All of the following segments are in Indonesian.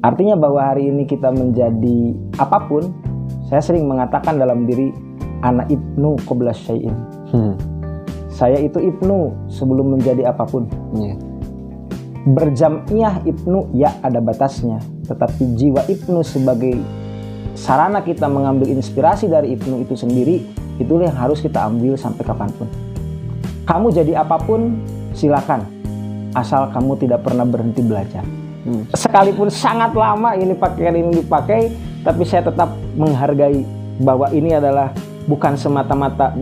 Artinya bahwa hari ini kita menjadi apapun, saya sering mengatakan dalam diri, ana ibnu qabla syai'in. Saya itu ibnu sebelum menjadi apapun. Berjam'iyah ibnu, ya ada batasnya. Tetapi jiwa ibnu sebagai sarana kita mengambil inspirasi dari ibnu itu sendiri, itulah yang harus kita ambil sampai kapanpun. Kamu jadi apapun, silakan. Asal kamu tidak pernah berhenti belajar. Sekalipun sangat lama ini pakaian ini dipakai, tapi saya tetap menghargai bahwa ini adalah bukan semata-mata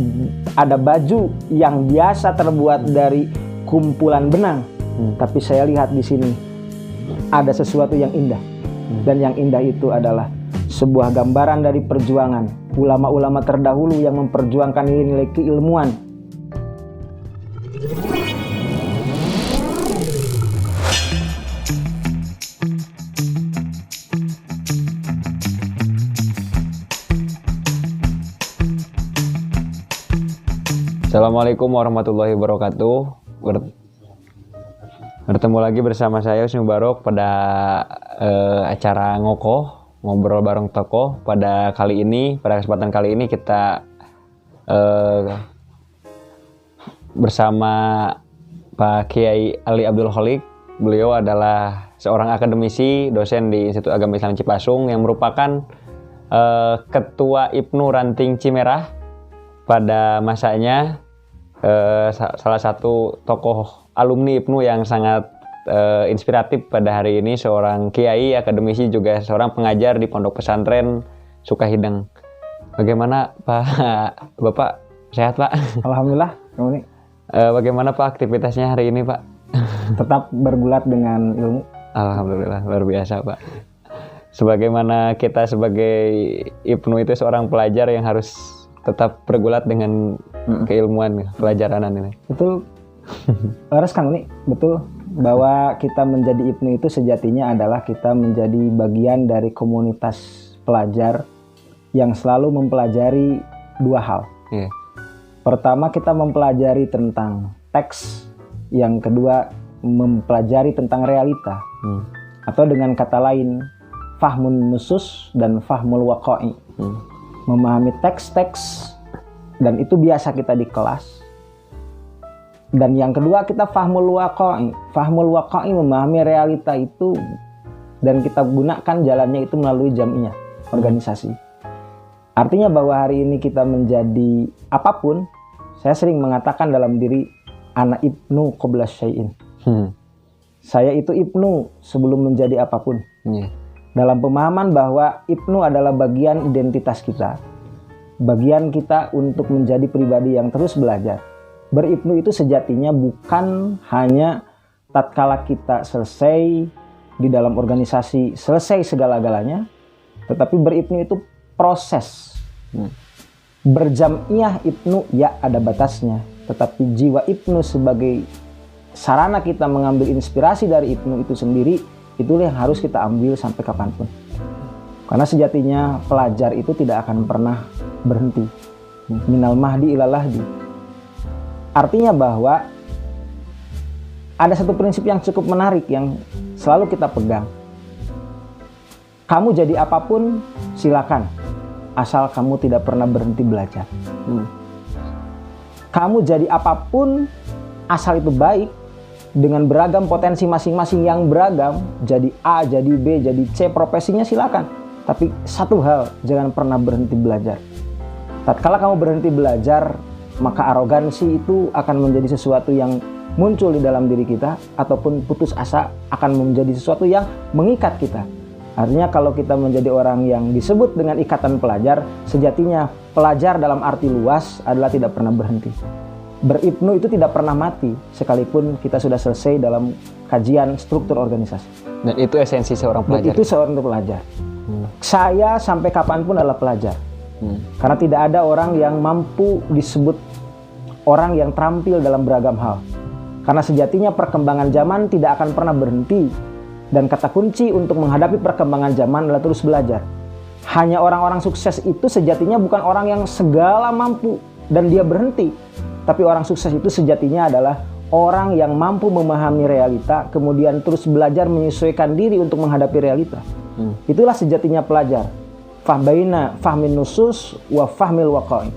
ada baju yang biasa terbuat dari kumpulan benang, tapi saya lihat di sini ada sesuatu yang indah, dan yang indah itu adalah sebuah gambaran dari perjuangan ulama-ulama terdahulu yang memperjuangkan nilai-nilai keilmuan. Assalamualaikum warahmatullahi wabarakatuh. Bertemu lagi bersama saya Husni Mubarok pada acara ngobrol bareng tokoh. Pada kesempatan kali ini kita bersama Pak Kiai Ali Abdul Kholik. Beliau adalah seorang akademisi, dosen di Institut Agama Islam Cipasung yang merupakan Ketua IPNU Ranting Cimerah pada masanya. Salah satu tokoh alumni IPNU yang sangat inspiratif pada hari ini, seorang kiai, akademisi, juga seorang pengajar di Pondok Pesantren Sukahideng. Bagaimana Pak? Bapak sehat, Pak? Alhamdulillah. Kamu nih? Bagaimana Pak aktivitasnya hari ini, Pak? Tetap bergulat dengan ilmu. Alhamdulillah, luar biasa, Pak. Sebagaimana kita sebagai IPNU itu seorang pelajar yang harus tetap bergulat dengan keilmuan pelajaran ini. Betul. Harus kan ini betul bahwa kita menjadi IPNU itu sejatinya adalah kita menjadi bagian dari komunitas pelajar yang selalu mempelajari dua hal. Pertama, kita mempelajari tentang teks, yang kedua mempelajari tentang realita. Atau dengan kata lain, fahmun nusus dan fahmul waqa'i. Memahami teks-teks, dan itu biasa kita di kelas. Dan yang kedua, kita fahmul waqa'i. Fahmul waqa'i memahami realita itu, dan kita gunakan jalannya itu melalui jam'iyah, organisasi. Artinya bahwa hari ini kita menjadi apapun, saya sering mengatakan dalam diri, ana ibnu qabla syai'in. Saya itu ibnu sebelum menjadi apapun. Dalam pemahaman bahwa IPNU adalah bagian identitas kita, bagian kita untuk menjadi pribadi yang terus belajar. Ber-IPNU itu sejatinya bukan hanya tatkala kita selesai di dalam organisasi, selesai segala-galanya, tetapi ber-IPNU itu proses. Berjam'iyah IPNU, ya ada batasnya, tetapi jiwa IPNU sebagai sarana kita mengambil inspirasi dari IPNU itu sendiri, itulah yang harus kita ambil sampai kapanpun. Karena sejatinya pelajar itu tidak akan pernah berhenti. Minal mahdi ilal lahdi. Artinya bahwa ada satu prinsip yang cukup menarik yang selalu kita pegang. Kamu jadi apapun, silakan. Asal kamu tidak pernah berhenti belajar. Kamu jadi apapun, asal itu baik, dengan beragam potensi masing-masing yang beragam, jadi A, jadi B, jadi C, profesinya silakan. Tapi satu hal, jangan pernah berhenti belajar. Tatkala kamu berhenti belajar, maka arogansi itu akan menjadi sesuatu yang muncul di dalam diri kita, ataupun putus asa akan menjadi sesuatu yang mengikat kita. Artinya kalau kita menjadi orang yang disebut dengan ikatan pelajar, sejatinya pelajar dalam arti luas adalah tidak pernah berhenti. Ber-IPNU itu tidak pernah mati, sekalipun kita sudah selesai dalam kajian struktur organisasi. Dan itu esensi seorang pelajar. Dan itu seorang pelajar. Saya sampai kapanpun adalah pelajar. Karena tidak ada orang yang mampu disebut orang yang terampil dalam beragam hal. Karena sejatinya perkembangan zaman tidak akan pernah berhenti. Dan kata kunci untuk menghadapi perkembangan zaman adalah terus belajar. Hanya orang-orang sukses itu sejatinya bukan orang yang segala mampu dan dia berhenti. Tapi orang sukses itu sejatinya adalah orang yang mampu memahami realita, kemudian terus belajar menyesuaikan diri untuk menghadapi realita. Itulah sejatinya pelajar. Fahbaina fahmin nusus wa fahmil waqa'i.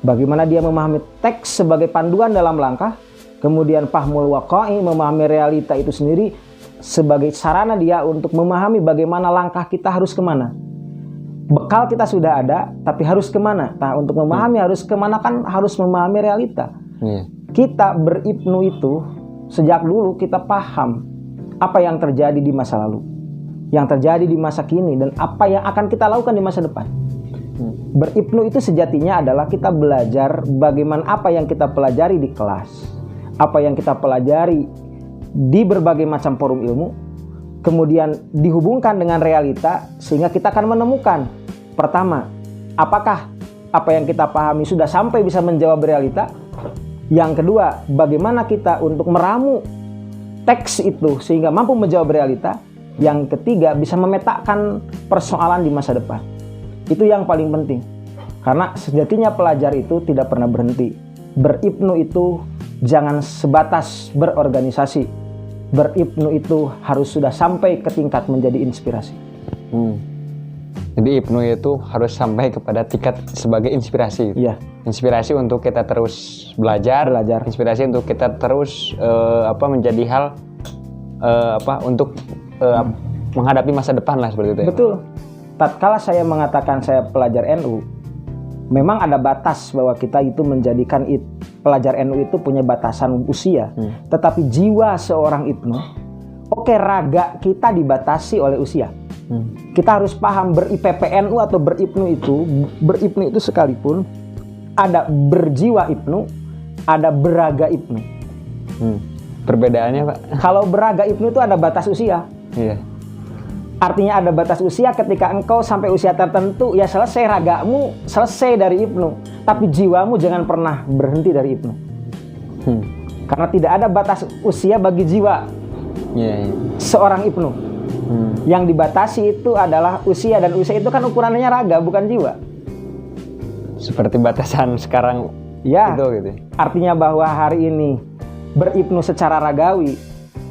Bagaimana dia memahami teks sebagai panduan dalam langkah, kemudian fahmul waqa'i, memahami realita itu sendiri sebagai sarana dia untuk memahami bagaimana langkah kita harus kemana. Bekal kita sudah ada, tapi harus kemana? Nah, untuk memahami harus kemana kan harus memahami realita. Kita beribnu itu sejak dulu kita paham apa yang terjadi di masa lalu, yang terjadi di masa kini, dan apa yang akan kita lakukan di masa depan. Beribnu itu sejatinya adalah kita belajar bagaimana apa yang kita pelajari di kelas, apa yang kita pelajari di berbagai macam forum ilmu, kemudian dihubungkan dengan realita sehingga kita akan menemukan, pertama, apakah apa yang kita pahami sudah sampai bisa menjawab realita. Yang kedua, bagaimana kita untuk meramu teks itu sehingga mampu menjawab realita. Yang ketiga, bisa memetakan persoalan di masa depan. Itu yang paling penting. Karena sejatinya pelajar itu tidak pernah berhenti. Beribnu itu jangan sebatas berorganisasi. Beribnu itu harus sudah sampai ke tingkat menjadi inspirasi. Jadi ibnu itu harus sampai kepada tingkat sebagai inspirasi. Iya. Inspirasi untuk kita terus belajar. Inspirasi untuk kita terus menjadi hal untuk menghadapi masa depan lah, seperti itu ya. Betul. Tatkala saya mengatakan saya pelajar NU, memang ada batas bahwa kita itu menjadikan pelajar NU itu punya batasan usia. Tetapi jiwa seorang ibnu, raga kita dibatasi oleh usia. Kita harus paham ber-IPPNU atau beribnu itu sekalipun ada berjiwa ibnu, ada beraga ibnu. Perbedaannya, Pak? Kalau beraga ibnu itu ada batas usia. Iya. Artinya ada batas usia, ketika engkau sampai usia tertentu, ya selesai ragamu, selesai dari ibnu. Tapi jiwamu jangan pernah berhenti dari ibnu. Karena tidak ada batas usia bagi jiwa seorang ibnu. Yang dibatasi itu adalah usia, dan usia itu kan ukurannya raga, bukan jiwa. Seperti batasan sekarang itu gitu. Artinya bahwa hari ini beribnu secara ragawi.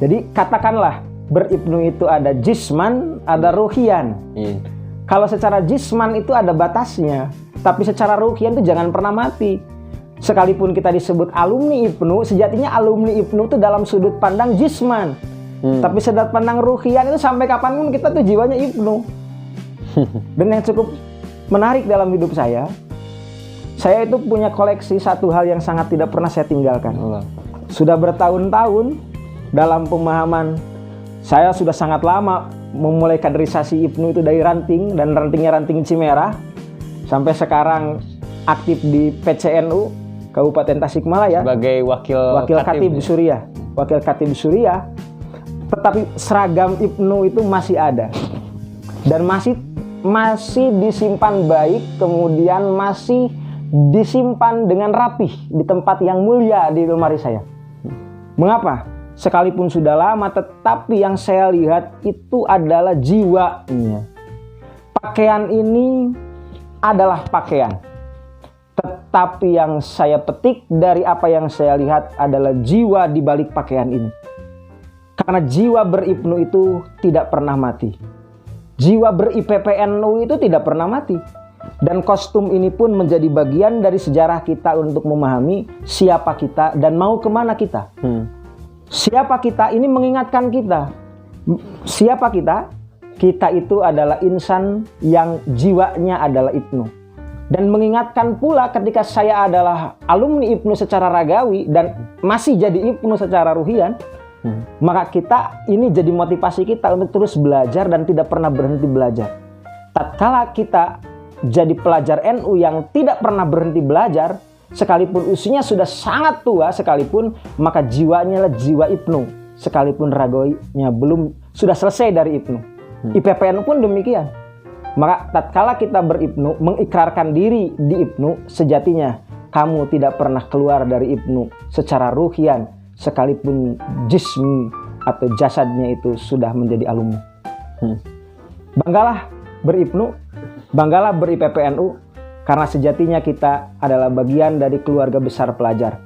Jadi katakanlah beribnu itu ada jisman, ada ruhian. Kalau secara jisman itu ada batasnya, tapi secara ruhian itu jangan pernah mati. Sekalipun kita disebut alumni ibnu, sejatinya alumni ibnu itu dalam sudut pandang jisman. Tapi sudut pandang ruhian itu sampai kapanpun kita tuh jiwanya ibnu. Dan yang cukup menarik dalam hidup saya itu punya koleksi satu hal yang sangat tidak pernah saya tinggalkan. Sudah bertahun-tahun dalam pemahaman saya, sudah sangat lama memulai kaderisasi ibnu itu dari ranting, dan rantingnya ranting Cimerah, sampai sekarang aktif di PCNU Kabupaten Tasikmalaya sebagai wakil Khatib Suriah, wakil Khatib Suriah. Tetapi seragam ibnu itu masih ada dan masih disimpan baik, kemudian masih disimpan dengan rapih di tempat yang mulia di lemari saya. Mengapa? Sekalipun sudah lama, tetapi yang saya lihat itu adalah jiwanya. Pakaian ini adalah pakaian, tetapi yang saya petik dari apa yang saya lihat adalah jiwa di balik pakaian ini. Karena jiwa beribnu itu tidak pernah mati. Jiwa ber-IPPNU itu tidak pernah mati. Dan kostum ini pun menjadi bagian dari sejarah kita untuk memahami siapa kita dan mau kemana kita. Siapa kita ini mengingatkan kita. Siapa kita? Kita itu adalah insan yang jiwanya adalah ibnu. Dan mengingatkan pula ketika saya adalah alumni ibnu secara ragawi dan masih jadi ibnu secara ruhian, maka kita ini jadi motivasi kita untuk terus belajar dan tidak pernah berhenti belajar. Tatkala kita jadi pelajar NU yang tidak pernah berhenti belajar, sekalipun usianya sudah sangat tua sekalipun, maka jiwanya adalah jiwa ibnu, sekalipun raganya belum sudah selesai dari ibnu. IPPN pun demikian. Maka tatkala kita beribnu, mengikrarkan diri di ibnu, sejatinya kamu tidak pernah keluar dari ibnu secara ruhian, sekalipun jism atau jasadnya itu sudah menjadi alumni. Banggalah beribnu, banggalah ber-IPPNU, karena sejatinya kita adalah bagian dari keluarga besar pelajar.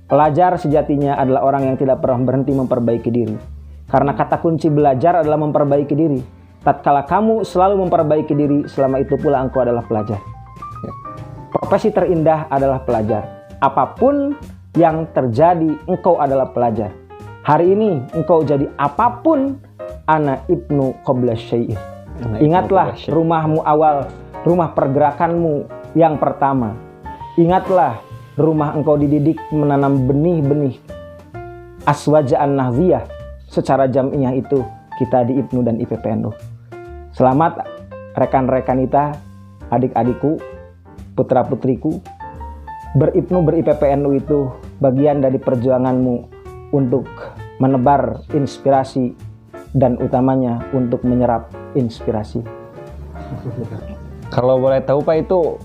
Pelajar sejatinya adalah orang yang tidak pernah berhenti memperbaiki diri. Karena kata kunci belajar adalah memperbaiki diri. Tatkala kamu selalu memperbaiki diri, selama itu pula engkau adalah pelajar. Profesi terindah adalah pelajar. Apapun yang terjadi, engkau adalah pelajar. Hari ini engkau jadi apapun, ana ibnu qabla syai'in. Ingatlah rumahmu awal, rumah pergerakanmu yang pertama. Ingatlah rumah engkau dididik menanam benih-benih aswaja an-nahwiyah. Secara jamiah itu kita di IPNU dan IPPNU. Selamat rekan-rekan kita, adik-adikku, putra-putriku. Ber-IPNU, ber-IPPNU itu bagian dari perjuanganmu untuk menebar inspirasi dan utamanya untuk menyerap inspirasi. Kalau boleh tahu Pak, itu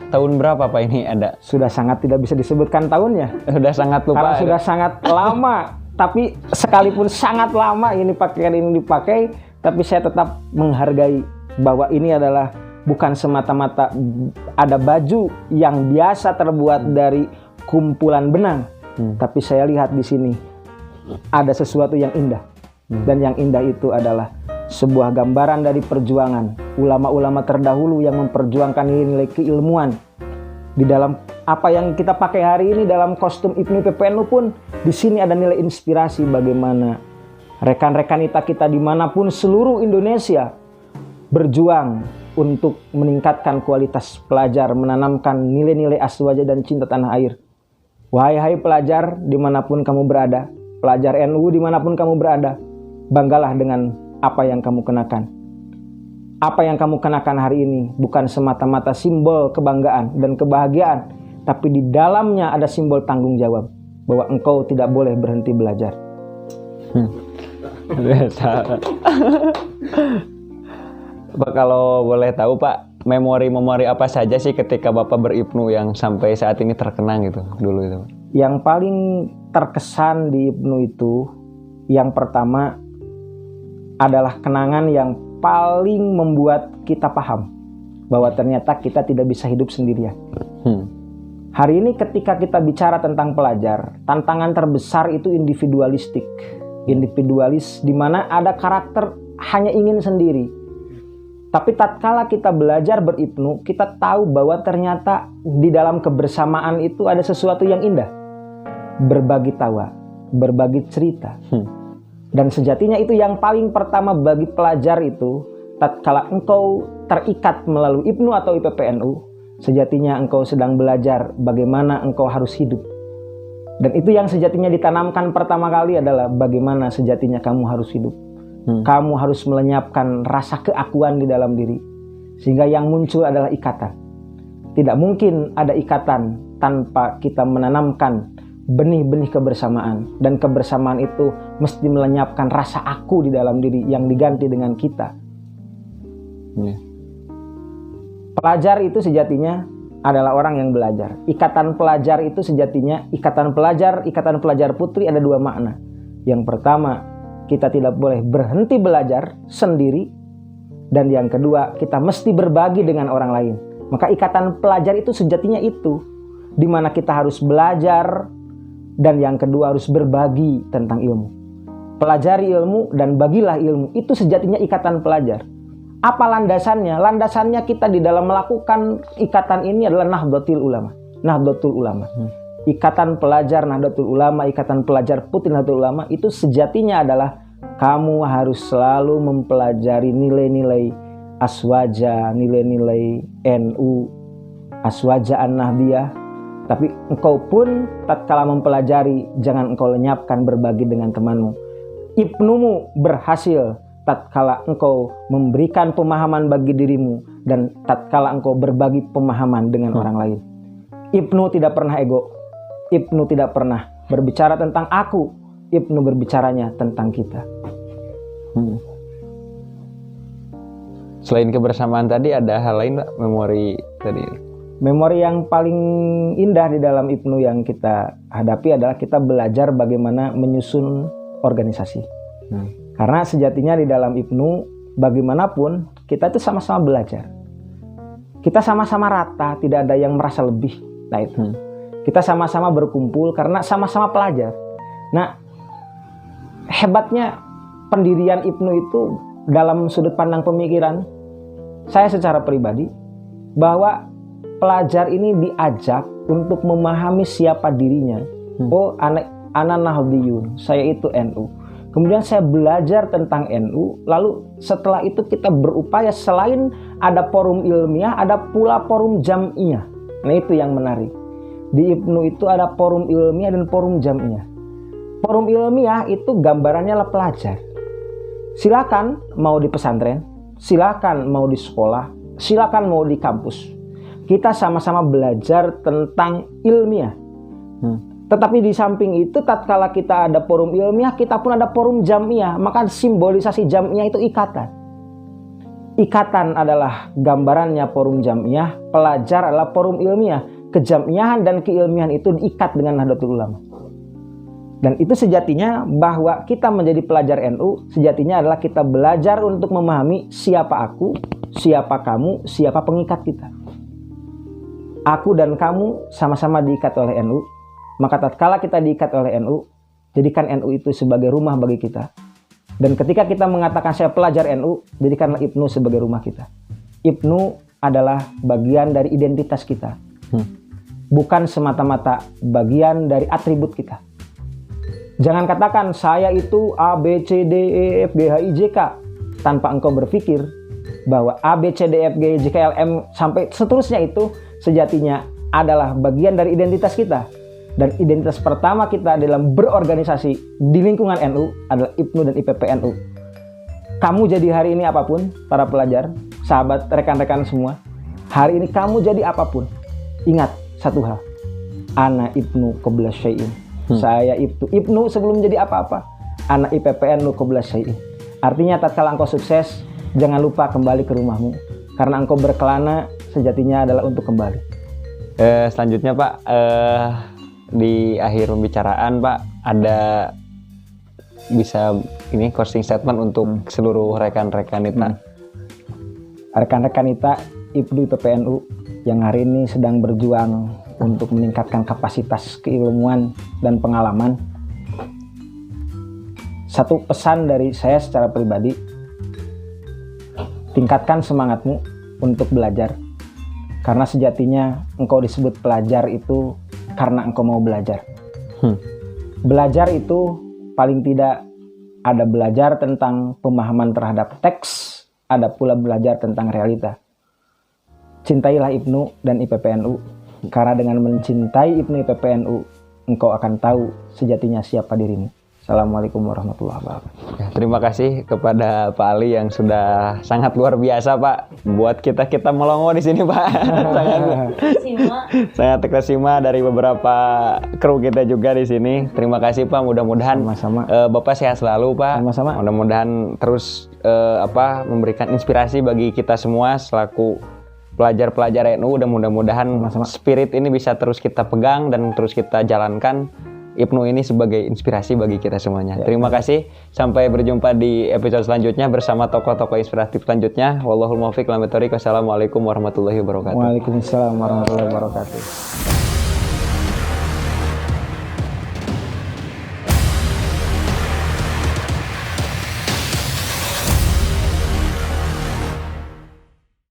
tahun berapa Pak ini ada? Sudah sangat tidak bisa disebutkan tahunnya. Sudah sangat lupa. Karena sudah sangat lama. Tapi sekalipun sangat lama ini pakaian ini dipakai, tapi saya tetap menghargai bahwa ini adalah bukan semata-mata ada baju yang biasa terbuat dari kumpulan benang. Tapi saya lihat di sini ada sesuatu yang indah. Dan yang indah itu adalah sebuah gambaran dari perjuangan ulama-ulama terdahulu yang memperjuangkan nilai-nilai keilmuan. Di dalam apa yang kita pakai hari ini dalam kostum IPNU PPNU pun di sini ada nilai inspirasi bagaimana rekan-rekan kita dimanapun seluruh Indonesia berjuang untuk meningkatkan kualitas pelajar, menanamkan nilai-nilai aswaja dan cinta tanah air. Wahai pelajar dimanapun kamu berada, pelajar NU dimanapun kamu berada, banggalah dengan apa yang kamu kenakan. Apa yang kamu kenakan hari ini bukan semata-mata simbol kebanggaan dan kebahagiaan, tapi di dalamnya ada simbol tanggung jawab bahwa engkau tidak boleh berhenti belajar. Pak, kalau boleh tahu Pak, memori-memori apa saja sih ketika Bapak ber-IPNU yang sampai saat ini terkenang gitu dulu itu? Yang paling terkesan di IPNU itu, yang pertama adalah kenangan yang paling membuat kita paham bahwa ternyata kita tidak bisa hidup sendirian. Hari ini ketika kita bicara tentang pelajar, tantangan terbesar itu individualistik. Individualis di mana ada karakter hanya ingin sendiri. Tapi tatkala kita belajar ber-IPNU, kita tahu bahwa ternyata di dalam kebersamaan itu ada sesuatu yang indah. Berbagi tawa, berbagi cerita. Dan sejatinya itu yang paling pertama bagi pelajar itu, tatkala engkau terikat melalui IPNU atau IPPNU, sejatinya engkau sedang belajar bagaimana engkau harus hidup. Dan itu yang sejatinya ditanamkan pertama kali adalah bagaimana sejatinya kamu harus hidup. Kamu harus melenyapkan rasa keakuan di dalam diri. Sehingga yang muncul adalah ikatan. Tidak mungkin ada ikatan tanpa kita menanamkan benih-benih kebersamaan. Dan kebersamaan itu mesti melenyapkan rasa aku di dalam diri yang diganti dengan kita. Pelajar itu sejatinya adalah orang yang belajar. Ikatan pelajar itu sejatinya, ikatan pelajar putri ada dua makna. Yang pertama, kita tidak boleh berhenti belajar sendiri. Dan yang kedua, kita mesti berbagi dengan orang lain. Maka ikatan pelajar itu sejatinya itu. Di mana kita harus belajar. Dan yang kedua harus berbagi tentang ilmu. Pelajari ilmu dan bagilah ilmu. Itu sejatinya ikatan pelajar. Apa landasannya? Landasannya kita di dalam melakukan ikatan ini adalah Nahdlatul Ulama. Nahdlatul Ulama. Ikatan pelajar Nahdlatul Ulama, ikatan pelajar putri Nahdlatul Ulama itu sejatinya adalah kamu harus selalu mempelajari nilai-nilai aswaja, nilai-nilai NU, aswaja an-nahdiyah. Tapi engkau pun tatkala mempelajari, jangan engkau lenyapkan berbagi dengan temanmu. IPNUmu berhasil tatkala engkau memberikan pemahaman bagi dirimu dan tatkala engkau berbagi pemahaman dengan orang lain. IPNU tidak pernah ego. IPNU tidak pernah berbicara tentang aku. IPNU berbicaranya tentang kita. Selain kebersamaan tadi, ada hal lain Pak, memori tadi? Memori yang paling indah di dalam IPNU yang kita hadapi adalah kita belajar bagaimana menyusun organisasi. Karena sejatinya di dalam IPNU, bagaimanapun kita itu sama-sama belajar. Kita sama-sama rata, tidak ada yang merasa lebih. Nah itu. Kita sama-sama berkumpul karena sama-sama pelajar. Nah, hebatnya pendirian Ibnu itu dalam sudut pandang pemikiran saya secara pribadi, bahwa pelajar ini diajak untuk memahami siapa dirinya. Oh, ana Nahdliyun, saya itu NU. Kemudian saya belajar tentang NU, lalu setelah itu kita berupaya selain ada forum ilmiah, ada pula forum jam'iyah. Nah, itu yang menarik. Di Ibnu itu ada forum ilmiah dan forum jam'iyah. Forum ilmiah itu gambarannya lah pelajar. Silakan mau di pesantren, silakan mau di sekolah, silakan mau di kampus. Kita sama-sama belajar tentang ilmiah. Tetapi di samping itu, tatkala kita ada forum ilmiah, kita pun ada forum jam'iyah. Maka simbolisasi jam'iyah itu ikatan. Ikatan adalah gambarannya forum jam'iyah, pelajar adalah forum ilmiah. Kejam'iyahan dan keilmiahan itu diikat dengan Nahdlatul Ulama. Dan itu sejatinya bahwa kita menjadi pelajar NU, sejatinya adalah kita belajar untuk memahami siapa aku, siapa kamu, siapa pengikat kita. Aku dan kamu sama-sama diikat oleh NU. Maka tatkala kita diikat oleh NU, jadikan NU itu sebagai rumah bagi kita. Dan ketika kita mengatakan saya pelajar NU, jadikanlah Ibnu sebagai rumah kita. Ibnu adalah bagian dari identitas kita. Bukan semata-mata bagian dari atribut kita. Jangan katakan saya itu A, B, C, D, E, F, G, H, I, J, K. Tanpa engkau berpikir bahwa A, B, C, D, F, G, H, I, J, K, L, M sampai seterusnya itu sejatinya adalah bagian dari identitas kita. Dan identitas pertama kita dalam berorganisasi di lingkungan NU adalah Ibnu dan IPP NU. Kamu jadi hari ini apapun, para pelajar, sahabat, rekan-rekan semua, hari ini kamu jadi apapun, ingat satu hal, ana Ibnu qabla syai'in. Saya Ibnu sebelum jadi apa-apa, ana IPP NU qabla syai'in. Artinya tatkala engkau sukses, jangan lupa kembali ke rumahmu, karena engkau berkelana sejatinya adalah untuk kembali. Selanjutnya Pak, di akhir pembicaraan Pak, ada bisa ini closing statement untuk seluruh rekan-rekan kita. Rekan-rekan kita Ibnu IPPNU yang hari ini sedang berjuang untuk meningkatkan kapasitas keilmuan dan pengalaman. Satu pesan dari saya secara pribadi, tingkatkan semangatmu untuk belajar. Karena sejatinya engkau disebut pelajar itu karena engkau mau belajar. Belajar itu paling tidak ada belajar tentang pemahaman terhadap teks, ada pula belajar tentang realita. Cintailah Ibnu dan IPPNU, karena dengan mencintai Ibnu IPPNU, engkau akan tahu sejatinya siapa dirimu. Assalamualaikum warahmatullahi wabarakatuh. Ya, terima kasih kepada Pak Ali yang sudah sangat luar biasa Pak buat kita melongo di sini Pak. sangat terkesima dari beberapa kru kita juga di sini. Terima kasih Pak. Mudah-mudahan Bapak sehat selalu Pak. Sama-sama. Mudah-mudahan terus memberikan inspirasi bagi kita semua selaku pelajar-pelajar NU. Dan mudah-mudahan spirit ini bisa terus kita pegang dan terus kita jalankan. Ibnu ini sebagai inspirasi bagi kita semuanya. Terima kasih. Sampai berjumpa di episode selanjutnya bersama tokoh-tokoh inspiratif selanjutnya. Wallahul muwaffiq. Wassalamualaikum warahmatullahi wabarakatuh. Waalaikumsalam warahmatullahi wabarakatuh.